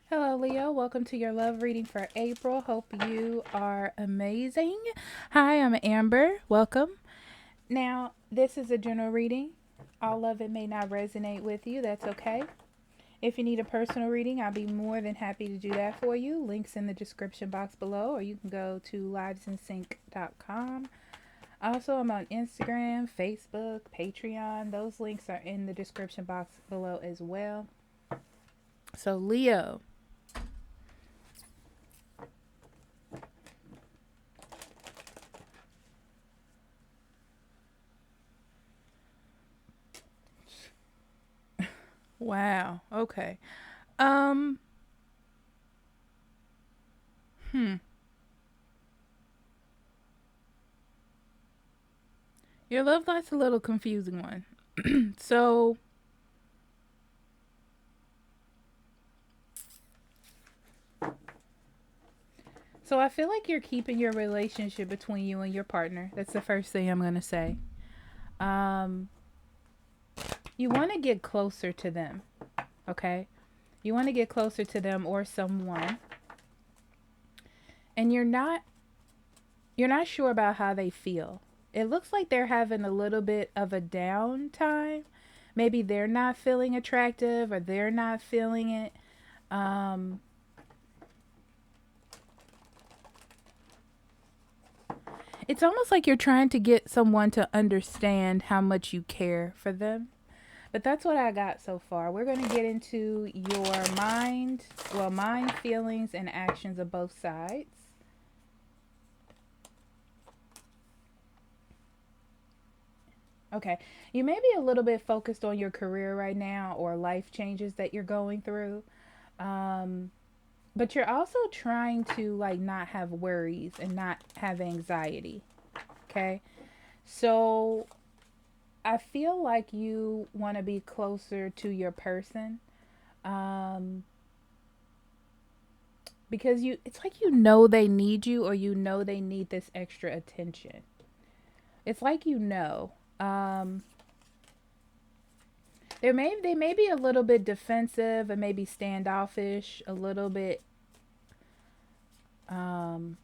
Hello, Leo. Welcome to your love reading for April. Hope you are amazing. Hi, I'm Amber. Welcome. Now, this is a general reading. All of it may not resonate with you. That's okay. If you need a personal reading, I'll be more than happy to do that for you. Links in the description box below, or you can go to livesandsync.com. Also, I'm on Instagram, Facebook, Patreon. Those links are in the description box below as well. So, Leo. Wow. Okay. Um, hmm. Your love life's a little confusing one. so, so I feel like you're keeping your relationship between you and your partner. That's the first thing I'm gonna say. Um, you want to get closer to them, okay? You want to get closer to them or someone, and you're not sure about how they feel. It looks like they're having a little bit of a downtime. Maybe they're not feeling attractive, or they're not feeling it. Um, It's almost like you're trying to get someone to understand how much you care for them. But that's what I got so far. We're going to get into your mind, feelings, and actions of both sides. Okay. You may be a little bit focused on your career right now or life changes that you're going through. Um, but you're also trying to like not have worries and not have anxiety. Okay. So I feel like you want to be closer to your person, um, because it's like they need you, or they need this extra attention. It's like um, they may be a little bit defensive and maybe standoffish, a little bit um,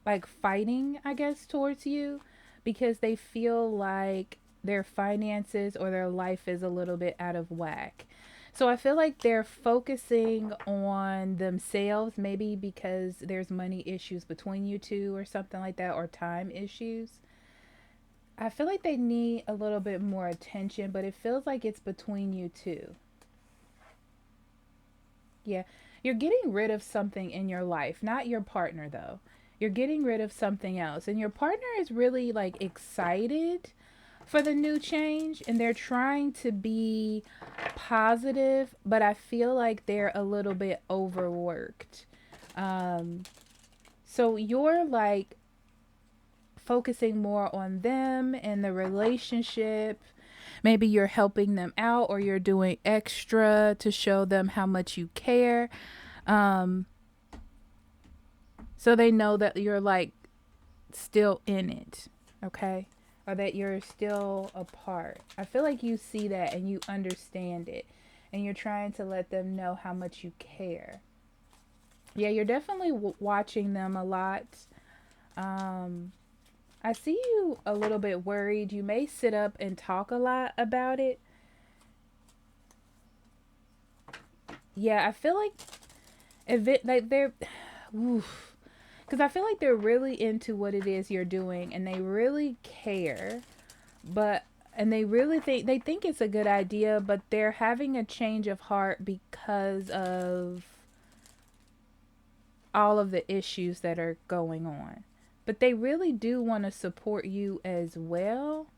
like fighting, I guess, towards you, because they feel like their finances or their life is a little bit out of whack. So I feel like they're focusing on themselves, maybe because there's money issues between you two or something like that, or time issues. I feel like they need a little bit more attention, but it feels like it's between you two. Yeah. You're getting rid of something in your life, not your partner though. You're getting rid of something else, and your partner is really like excited for the new change, and they're trying to be positive, but I feel like they're a little bit overworked. Um so you're like focusing more on them and the relationship. Maybe you're helping them out, or you're doing extra to show them how much you care. Um, so they know that you're like still in it, okay? Or that you're still a part. I feel like you see that and you understand it, and you're trying to let them know how much you care. Yeah, you're definitely watching them a lot. Um, I see you a little bit worried. You may sit up and talk a lot about it. Yeah, I feel like if it like they're, oof, because I feel like they're really into what it is you're doing, and they really care, but and they think it's a good idea, but they're having a change of heart because of all of the issues that are going on. But they really do want to support you as well.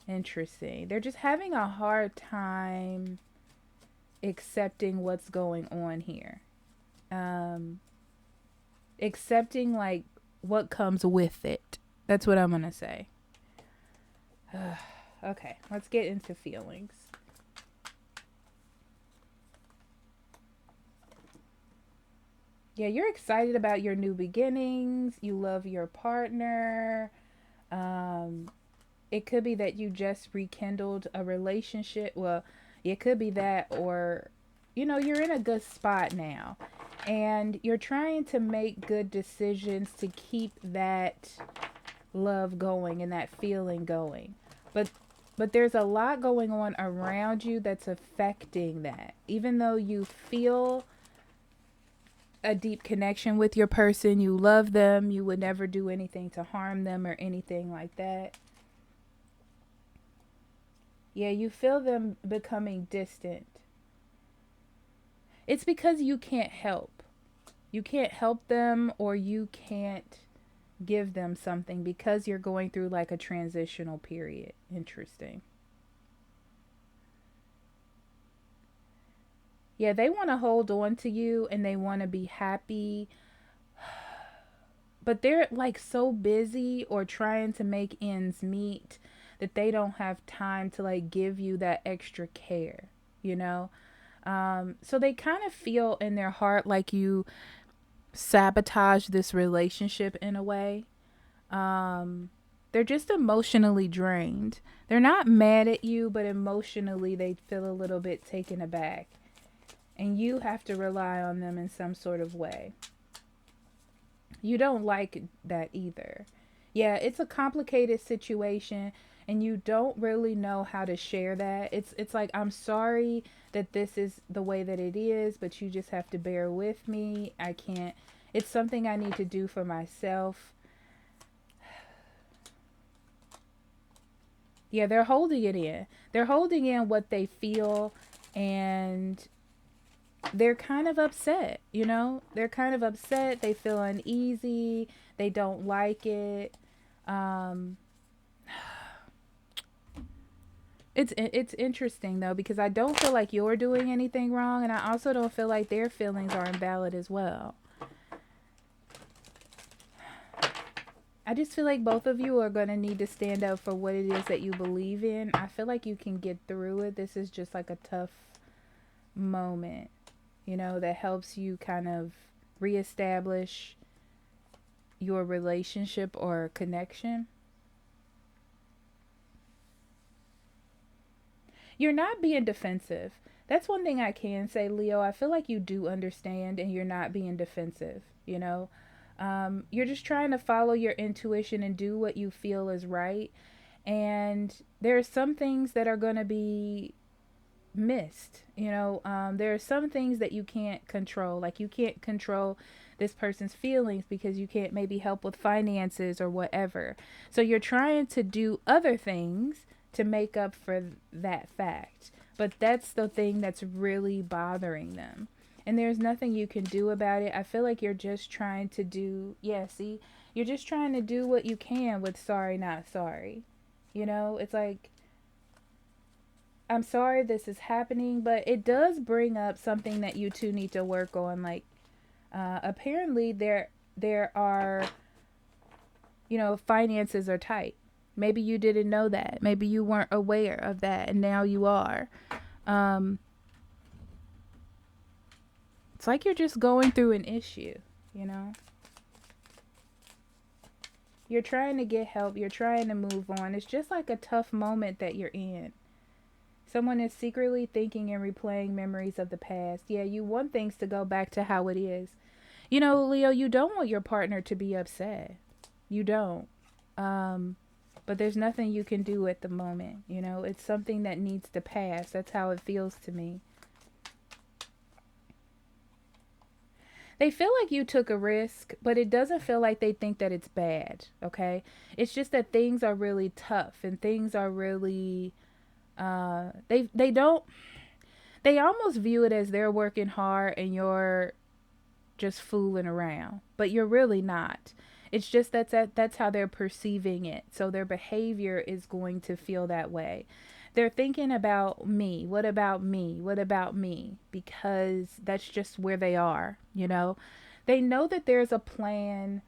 Interesting. They're just having a hard time accepting what's going on here. Um, Accepting like what comes with it. That's what I'm gonna say. Okay, let's get into feelings. Yeah, you're excited about your new beginnings. You love your partner. Um, it could be that you just rekindled a relationship. Well, it could be that, or you're in a good spot now, and you're trying to make good decisions to keep that love going and that feeling going. But there's a lot going on around you that's affecting that. Even though you feel a deep connection with your person, you love them, you would never do anything to harm them or anything like that. Yeah, you feel them becoming distant. It's because you can't help. You can't help them, or you can't give them something because you're going through like a transitional period. Interesting. Yeah, they want to hold on to you and they want to be happy, but they're like so busy or trying to make ends meet that they don't have time to like give you that extra care, you know? So they kind of feel in their heart like you sabotage this relationship in a way. They're just emotionally drained. They're not mad at you, but emotionally they feel a little bit taken aback. And you have to rely on them in some sort of way. You don't like that either. Yeah, it's a complicated situation and you don't really know how to share that. It's like, I'm sorry that this is the way that it is, but you just have to bear with me. I can't. It's something I need to do for myself. Yeah, they're holding it in. They're holding in what they feel, and they're kind of upset, They're kind of upset. They feel uneasy. They don't like it. Um, it's interesting though, because I don't feel like you're doing anything wrong, and I also don't feel like their feelings are invalid as well. I just feel like both of you are going to need to stand up for what it is that you believe in. I feel like you can get through it. This is just like a tough moment, that helps you kind of reestablish your relationship or connection. You're not being defensive. That's one thing I can say, Leo. I feel like you do understand and you're not being defensive. You're just trying to follow your intuition and do what you feel is right. And there are some things that are going to be missed. There are some things that you can't control. Like, you can't control this person's feelings because you can't maybe help with finances or whatever. So you're trying to do other things to make up for that fact. But that's the thing that's really bothering them. And there's nothing you can do about it. I feel like you're just trying to do, yeah, see, you're just trying to do what you can with sorry, not sorry. It's like, I'm sorry this is happening, but it does bring up something that you two need to work on. Like, apparently there are, finances are tight. Maybe you didn't know that. Maybe you weren't aware of that, and now you are. It's like you're just going through an issue, you know? You're trying to get help. You're trying to move on. It's just like a tough moment that you're in. Someone is secretly thinking and replaying memories of the past. Yeah, you want things to go back to how it is. Leo, you don't want your partner to be upset. You don't. But there's nothing you can do at the moment. It's something that needs to pass. That's how it feels to me. They feel like you took a risk, but it doesn't feel like they think that it's bad, okay? It's just that things are really tough and things are really they don't, they almost view it as they're working hard and you're just fooling around, but you're really not. It's just that's how they're perceiving it. So their behavior is going to feel that way. They're thinking about me. What about me? What about me? Because that's just where they are. They know that there's a plan,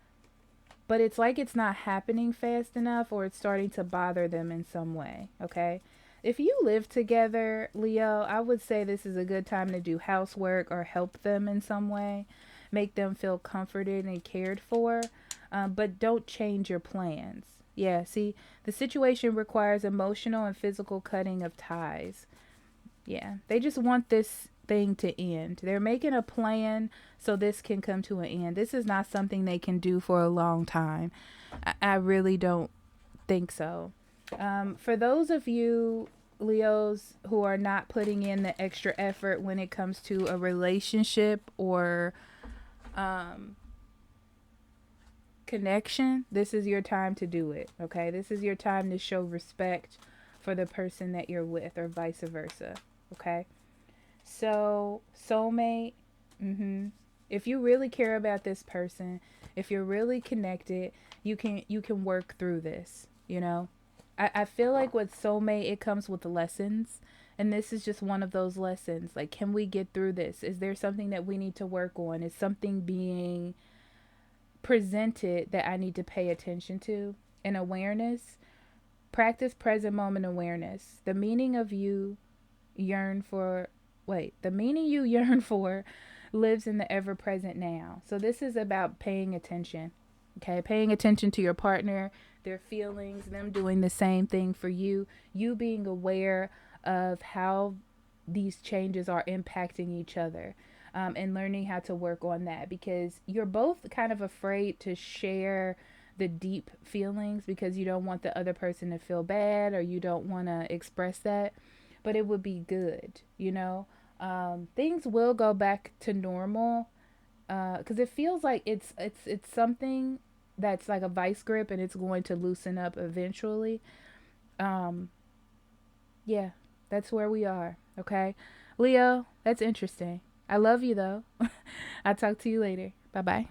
but it's like it's not happening fast enough, or it's starting to bother them in some way, okay? If you live together, Leo, I would say this is a good time to do housework or help them in some way, make them feel comforted and cared for, but don't change your plans. Yeah, see, the situation requires emotional and physical cutting of ties. Yeah, they just want this thing to end. They're making a plan so this can come to an end. This is not something they can do for a long time. I really don't think so. For those of you Leos who are not putting in the extra effort when it comes to a relationship or connection, this is your time to do it. Okay, this is your time to show respect for the person that you're with, or vice versa. Okay, so soulmate, if you really care about this person, if you're really connected, you can work through this. I feel like with soulmate, it comes with lessons. And this is just one of those lessons. Like, can we get through this? Is there something that we need to work on? Is something being presented that I need to pay attention to? And awareness. Practice present moment awareness. The meaning you yearn for lives in the ever present now. So this is about paying attention. Okay, paying attention to your partner, their feelings, them doing the same thing for you, you being aware of how these changes are impacting each other, and learning how to work on that, because you're both kind of afraid to share the deep feelings because you don't want the other person to feel bad, or you don't want to express that. But it would be good. Things will go back to normal, because it feels like it's something that's like a vice grip, and it's going to loosen up eventually. um yeah, that's where we are. Okay, Leo, that's interesting. I love you though. I'll talk to you later. Bye bye.